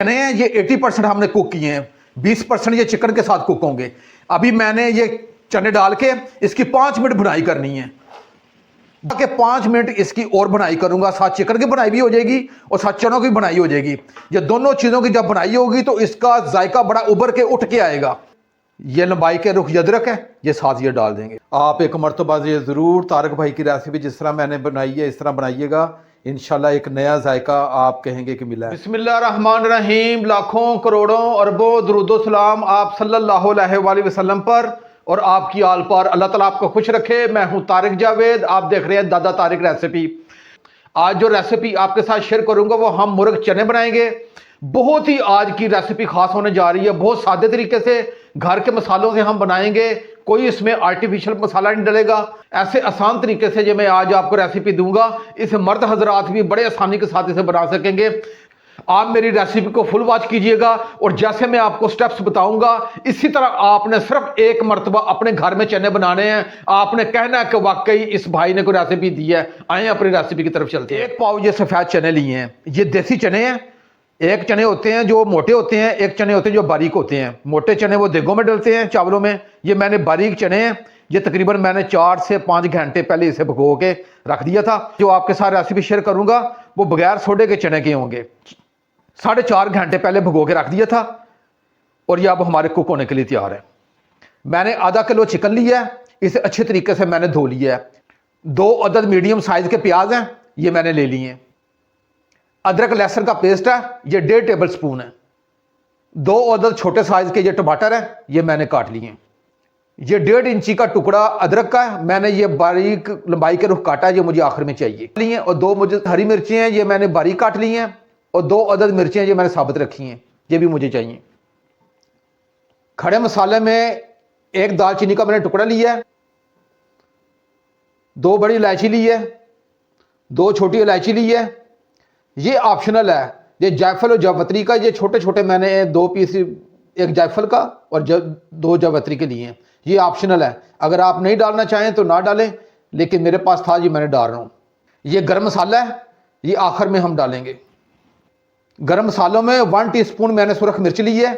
चने हैं ये 80% हमने कुक किए हैं, 20% ये चिकन के साथ कुक होंगे। अभी मैंने ये चने डाल के इसकी 5 मिनट भुनाई करनी है कि 5 मिनट इसकी और बनाई करूंगा, साथ चिकन की बनाई भी हो जाएगी और साथ चनों की बनाई हो जाएगी। ये दोनों चीज़ों की जब बनाई होगी तो इसका जायका बड़ा उभर के उठ के आएगा। ये लंबाई के रुख अदरक है, ये साथ ये डाल देंगे। आप एक मरतबा ये ज़रूर तारक भाई की रेसिपी जिस तरह मैंने बनाई है इस तरह बनाइएगा, इंशाल्लाह एक नया जायका आप कहेंगे कि मिला है। बिस्मिल्लाहिर्रहमानिर्रहीम। लाखों करोड़ों अरबों दुरूदो सलाम आप सल्लल्लाहु अलैहि वसल्लम पर और आपकी आल पर। अल्लाह ताला आपको खुश रखे। मैं हूं तारिक जावेद, आप देख रहे हैं दादा तारिक रेसिपी। आज जो रेसिपी आपके साथ शेयर करूंगा वो हम मुर्ग चने बनाएंगे। बहुत ही आज की रेसिपी खास होने जा रही है। बहुत सादे तरीके से घर के मसालों से हम बनाएंगे, कोई इसमें आर्टिफिशियल मसाला नहीं डलेगा। ऐसे आसान तरीके से जो मैं आज आपको रेसिपी दूंगा, इसे मर्द हजरात भी बड़े आसानी के साथ इसे बना सकेंगे। आप मेरी रेसिपी को फुल वॉच कीजिएगा और जैसे मैं आपको स्टेप्स बताऊंगा इसी तरह आपने सिर्फ एक मर्तबा अपने घर में चने बनाने हैं। आपने कहना है कि वाकई इस भाई ने कोई रेसिपी दी है। आए अपनी रेसिपी की तरफ चलते हैं। 1 पाव ये सफ़ेद चने लिए हैं, ये देसी चने हैं। एक चने होते हैं जो मोटे होते हैं, एक चने होते हैं जो बारीक होते हैं। मोटे चने वो देगों में डलते हैं, चावलों में। ये मैंने बारीक चने हैं, ये तकरीबन मैंने 4 से 5 घंटे पहले इसे भिगो के रख दिया था। जो आपके साथ रेसिपी शेयर करूंगा वो बगैर सोडे के चने के होंगे। 4.5 घंटे पहले भिगो के रख दिया था और ये अब हमारे कुक होने के लिए तैयार है। मैंने आधा किलो चिकन लिया है, इसे अच्छे तरीके से मैंने धो लिया है। 2 अदद मीडियम साइज के प्याज हैं, ये मैंने ले लिए हैं। अदरक लहसुन का पेस्ट है, ये 1.5 टेबल स्पून है। 2 अदद छोटे साइज के ये टमाटर है, ये मैंने काट लिए हैं। ये 1.5 इंची का टुकड़ा अदरक का है, मैंने ये बारीक लंबाई के रुख काटा है, ये मुझे आखिर में चाहिए। और 2 मुझे हरी मिर्ची हैं, ये मैंने बारीक काट ली हैं। और 2 अदद मिर्चें ये मैंने साबित रखी हैं, ये भी मुझे चाहिए। खड़े मसाले में 1 दालचीनी का मैंने टुकड़ा लिया है, 2 बड़ी इलायची ली है, 2 छोटी इलायची ली है। ये ऑप्शनल है। ये जायफल और जावित्री का, ये छोटे छोटे मैंने 2 पीस, एक जायफल का और 2 जावित्री के लिए हैं। ये ऑप्शनल है, अगर आप नहीं डालना चाहें तो ना डालें, लेकिन मेरे पास था, ये मैंने डाल रहा हूँ। ये गरम मसाला है, ये आखिर में हम डालेंगे। गरम मसालों में 1 टीस्पून मैंने सुरख मिर्च ली है,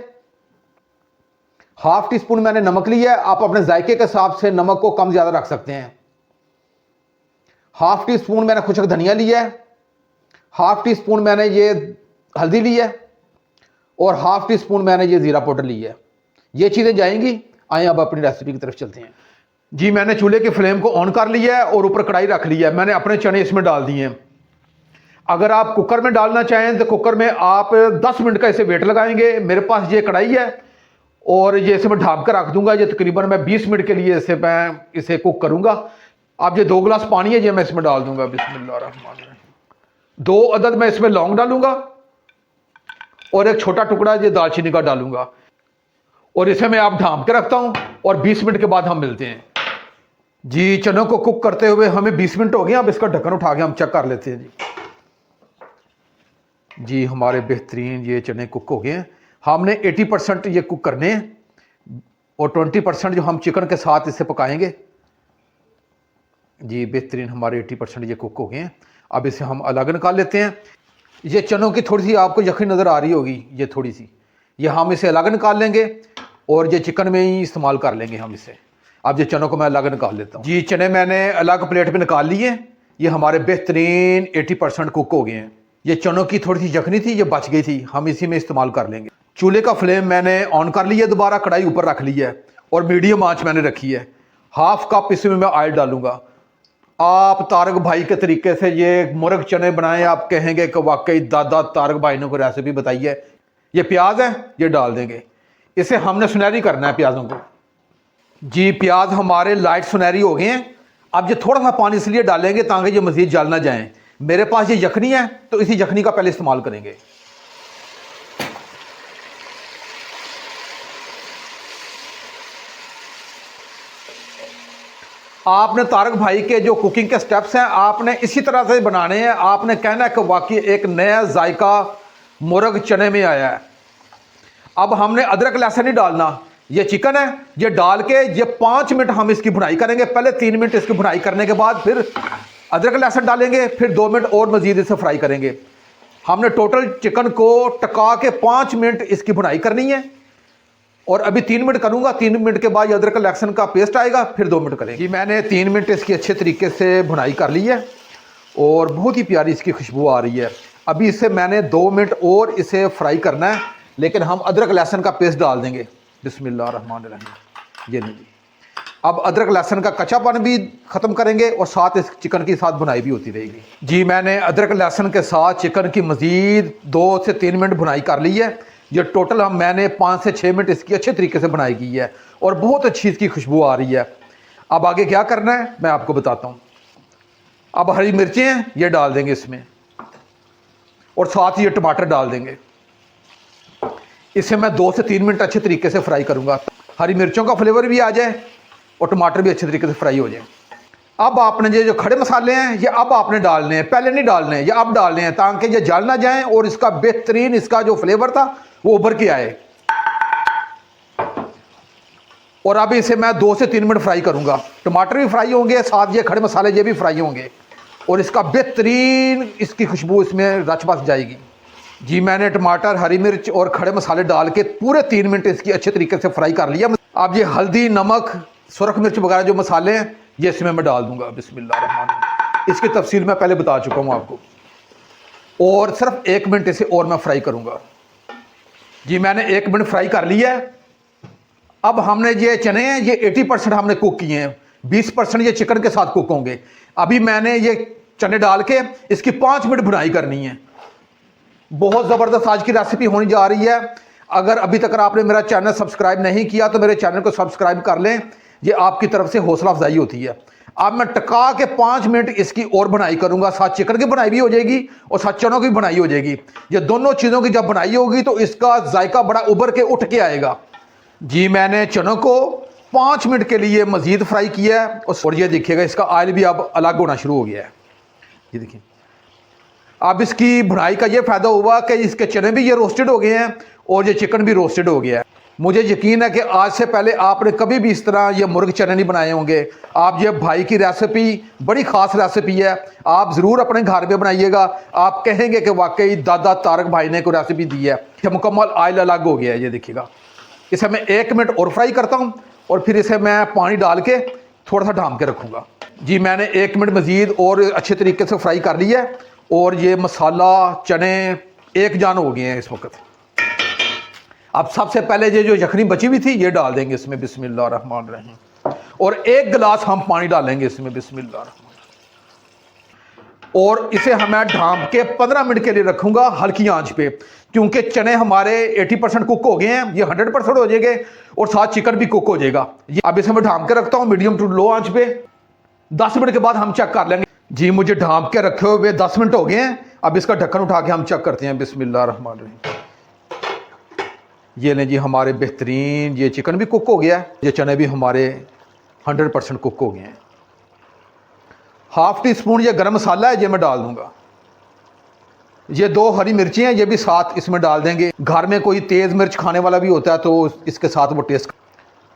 1/2 टीस्पून मैंने नमक लिया है। आप अपने जायके के हिसाब से नमक को कम ज्यादा रख सकते हैं। 1/2 टीस्पून मैंने खुशक धनिया लिया है, 1/2 टीस्पून मैंने ये हल्दी ली है और 1/2 टीस्पून मैंने ये जीरा पाउडर लिया है। ये चीज़ें जाएंगी। आए अब अपनी रेसिपी की तरफ चलते हैं। जी मैंने चूल्हे की फ्लेम को ऑन कर लिया है और ऊपर कढ़ाई रख लिया है। मैंने अपने चने इसमें डाल दिए हैं। अगर आप कुकर में डालना चाहें तो कुकर में आप 10 मिनट का इसे वेट लगाएंगे। मेरे पास ये कढ़ाई है और ये इसे मैं ढाँप कर रख दूंगा। ये तकरीबन मैं 20 मिनट के लिए मैं इसे कुक करूंगा। अब ये 2 गिलास पानी है, ये मैं इसमें डाल दूंगा। बिस्मिल्लाहिर्रहमानिर्रहीम। 2 अदद मैं इसमें लौंग डालूंगा और एक छोटा टुकड़ा ये दालचीनी का डालूंगा और इसे मैं आप ढाँप के रखता हूँ और 20 मिनट के बाद हम मिलते हैं। जी चनों को कुक करते हुए हमें 20 मिनट हो गए। अब इसका ढक्कन उठा के हम चेक कर लेते हैं। जी हमारे बेहतरीन ये चने कुक हो गए हैं। हमने 80% ये कुक करने हैं और 20% जो हम चिकन के साथ इसे पकाएंगे। जी बेहतरीन हमारे 80% ये कुक हो गए हैं। अब इसे हम अलग निकाल लेते हैं। ये चनों की थोड़ी सी आपको यखनी नज़र आ रही होगी, ये थोड़ी सी, ये हम इसे अलग निकाल लेंगे और ये चिकन में ही इस्तेमाल कर लेंगे हम इसे। अब ये चनों को मैं अलग निकाल लेता हूँ। जी चने मैंने अलग प्लेट में निकाल लिए। ये हमारे बेहतरीन 80% कुक हो गए हैं। ये चनों की थोड़ी सी यखनी थी, ये बच गई थी, हम इसी में इस्तेमाल कर लेंगे। चूल्हे का फ्लेम मैंने ऑन कर लिया, दोबारा कढ़ाई ऊपर रख ली है और मीडियम आंच मैंने रखी है। 1/2 कप इसमें मैं ऑयल डालूंगा। आप तारक भाई के तरीके से ये मुर्ग चने बनाएं, आप कहेंगे कि वाकई दादा तारक भाई ने कोई रेसिपी बताई है। ये प्याज है, ये डाल देंगे। इसे हमने सुनहरी करना है प्याजों को। जी प्याज हमारे लाइट सुनहरी हो गए हैं। अब ये थोड़ा सा पानी इसलिए डालेंगे ताकि ये मजीद जल ना जाए। मेरे पास ये यखनी है तो इसी यखनी का पहले इस्तेमाल करेंगे। आपने तारक भाई के जो कुकिंग के स्टेप्स हैं आपने इसी तरह से बनाने हैं। आपने कहना है कि वाकई एक नया जायका मुर्ग चने में आया है। अब हमने अदरक लहसुन नहीं डालना। ये चिकन है, ये डाल के ये 5 मिनट हम इसकी भुनाई करेंगे। पहले 3 मिनट इसकी भुनाई करने के बाद फिर अदरक लहसुन डालेंगे, फिर 2 मिनट और मजीद इसे फ्राई करेंगे। हमने टोटल चिकन को टका के 5 मिनट इसकी भुनाई करनी है और अभी 3 मिनट करूंगा। 3 मिनट के बाद ये अदरक लहसुन का पेस्ट आएगा, फिर 2 मिनट करेंगे। जी मैंने 3 मिनट इसकी अच्छे तरीके से भुनाई कर ली है और बहुत ही प्यारी इसकी खुशबू आ रही है। अभी इसे मैंने 2 मिनट और इसे फ्राई करना है, लेकिन हम अदरक लहसुन का पेस्ट डाल देंगे। बिस्मिल्लाहिर्रहमानिर्रहीम। ये नहीं जी, अब अदरक लहसुन का कच्चापन भी ख़त्म करेंगे और साथ इस चिकन के साथ भुनाई भी होती रहेगी। जी मैंने अदरक लहसुन के साथ चिकन की मज़ीद 2 से 3 मिनट भुनाई कर ली है। ये टोटल मैंने 5 से 6 मिनट इसकी अच्छे तरीके से भुनाई की है और बहुत अच्छी इसकी खुशबू आ रही है। अब आगे क्या करना है मैं आपको बताता हूँ। अब हरी मिर्चें हैं ये डाल देंगे इसमें और साथ ही ये टमाटर डाल देंगे। इसे मैं 2 से 3 मिनट अच्छे तरीके से फ्राई करूँगा, हरी मिर्चों का फ्लेवर भी आ जाए और टमाटर भी अच्छे तरीके से फ्राई हो जाए। अब आपने ये जो खड़े मसाले हैं ये अब आपने डालने हैं, पहले नहीं डालने हैं, ये अब डालने हैं ताकि ये जल ना जाए और इसका बेहतरीन इसका जो फ्लेवर था वो उभर के आए। और अब इसे मैं 2 से 3 मिनट फ्राई करूंगा। टमाटर भी फ्राई होंगे, साथ ये खड़े मसाले ये भी फ्राई होंगे और इसका बेहतरीन इसकी खुशबू इसमें रच बस जाएगी। जी मैंने टमाटर, हरी मिर्च और खड़े मसाले डाल के पूरे 3 मिनट इसकी अच्छे तरीके से फ्राई कर लिया। अब ये हल्दी, नमक, सुरख मिर्च वगैरह जो मसाले हैं ये इसमें मैं डाल दूंगा। बिस्मिल्लाहिर्रहमानिर्रहीम। इसकी तफसील मैं पहले बता चुका हूँ आपको और सिर्फ 1 मिनट इसे और मैं फ्राई करूंगा। जी मैंने 1 मिनट फ्राई कर लिया है। अब हमने ये चने हैं ये 80% हमने कुक किए हैं, 20% ये चिकन के साथ कुक होंगे। अभी मैंने ये चने डाल के इसकी 5 मिनट भुनाई करनी है। बहुत ज़बरदस्त आज की रेसिपी होने जा रही है। अगर अभी तक आपने मेरा चैनल सब्सक्राइब नहीं किया तो मेरे चैनल को सब्सक्राइब कर लें, ये आपकी तरफ से हौसला अफजाई होती है। अब मैं टका के 5 मिनट इसकी और बनाई करूंगा, साथ चिकन की बनाई भी हो जाएगी और साथ चनों की बनाई हो जाएगी। ये दोनों चीज़ों की जब बनाई होगी तो इसका जायका बड़ा उभर के उठ के आएगा। जी मैंने चनों को 5 मिनट के लिए मज़ीद फ्राई किया है और ये देखिएगा इसका ऑयल भी अब अलग होना शुरू हो गया है। ये देखिए अब इसकी भुनाई का ये फ़ायदा हुआ कि इसके चने भी ये रोस्टेड हो गए हैं और ये चिकन भी रोस्टेड हो गया है। मुझे यकीन है कि आज से पहले आपने कभी भी इस तरह ये मुर्ग चने नहीं बनाए होंगे। आप ये भाई की रेसिपी बड़ी ख़ास रेसिपी है, आप ज़रूर अपने घर में बनाइएगा। आप कहेंगे कि वाकई दादा तारक भाई ने कोई रेसिपी दी है। कि मुकम्मल ऑयल अलग हो गया है। ये देखिएगा इसे मैं 1 मिनट और फ्राई करता हूँ और फिर इसे मैं पानी डाल के थोड़ा सा ढाँप के रखूँगा। जी मैंने 1 मिनट मज़ीद और अच्छे तरीके से फ्राई कर लिया है और ये मसाला चने एक जान हो गए हैं इस वक्त। अब सबसे पहले ये जो यखनी बची हुई थी ये डाल देंगे इसमें। बिस्मिल्लाहिर्रहमानिर्रहीम। और 1 गिलास हम पानी डालेंगे इसमें। बिस्मिल्लाहिर्रहमानिर्रहीम। और इसे हमें ढाँप के 15 मिनट के लिए रखूंगा हल्की आंच पे, क्योंकि चने हमारे 80% कुक हो गए हैं, ये 100% हो जाएंगे और साथ चिकन भी कुक हो जाएगा। अब इसे मैं ढाँप के रखता हूँ मीडियम टू लो आंच पे। 10 मिनट के बाद हम चेक कर लेंगे। जी मुझे ढाँप के रखे हुए 10 मिनट हो गए हैं। अब इसका ढक्कन उठा के हम चेक करते हैं। बिस्मिल्लाहिर्रहमानिर्रहीम। ये लें जी हमारे बेहतरीन ये चिकन भी कुक हो गया है, ये चने भी हमारे 100% कुक हो गए हैं। ½ टीस्पून ये गरम मसाला है ये मैं डाल दूंगा। ये 2 हरी मिर्ची हैं ये भी साथ इसमें डाल देंगे। घर में कोई तेज़ मिर्च खाने वाला भी होता है तो इसके साथ वो टेस्ट।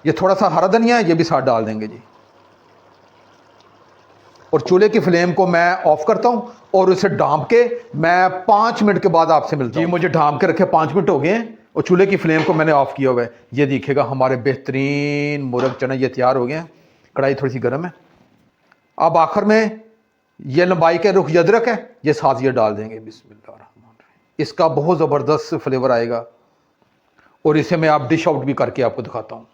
ये थोड़ा सा हरा धनिया है ये भी साथ डाल देंगे जी। और चूल्हे की फ्लेम को मैं ऑफ करता हूं और इसे ढाँप के मैं 5 मिनट के बाद आपसे मिलता हूं। जी मुझे ढाँप के रखे 5 मिनट हो गए हैं और चूल्हे की फ्लेम को मैंने ऑफ किया हुआ है। ये देखिएगा हमारे बेहतरीन मुर्ग चने ये तैयार हो गए हैं। कढ़ाई थोड़ी सी गर्म है। अब आखिर में ये लंबाई के रुख अदरक है ये साथ ये डाल देंगे। बिस्मिल्लाहिर्रहमानिर्रहीम। इसका बहुत ज़बरदस्त फ्लेवर आएगा और इसे मैं आप डिश आउट भी करके आपको दिखाता हूँ।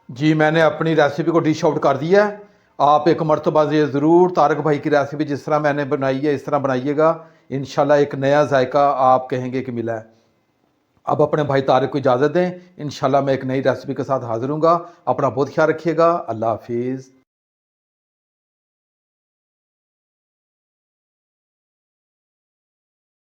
जी मैंने अपनी रेसिपी को डिश आउट कर दिया है। आप एक मरतबा ये ज़रूर तारक भाई की रेसिपी जिस तरह मैंने बनाई है इस तरह बनाइएगा। इंशाल्लाह एक नया जायका आप कहेंगे कि मिला है। अब अपने भाई तारक को इजाज़त दें। इंशाल्लाह मैं एक नई रेसिपी के साथ हाज़िर हूँगा। अपना बहुत ख्याल रखिएगा। अल्लाह हाफिज़।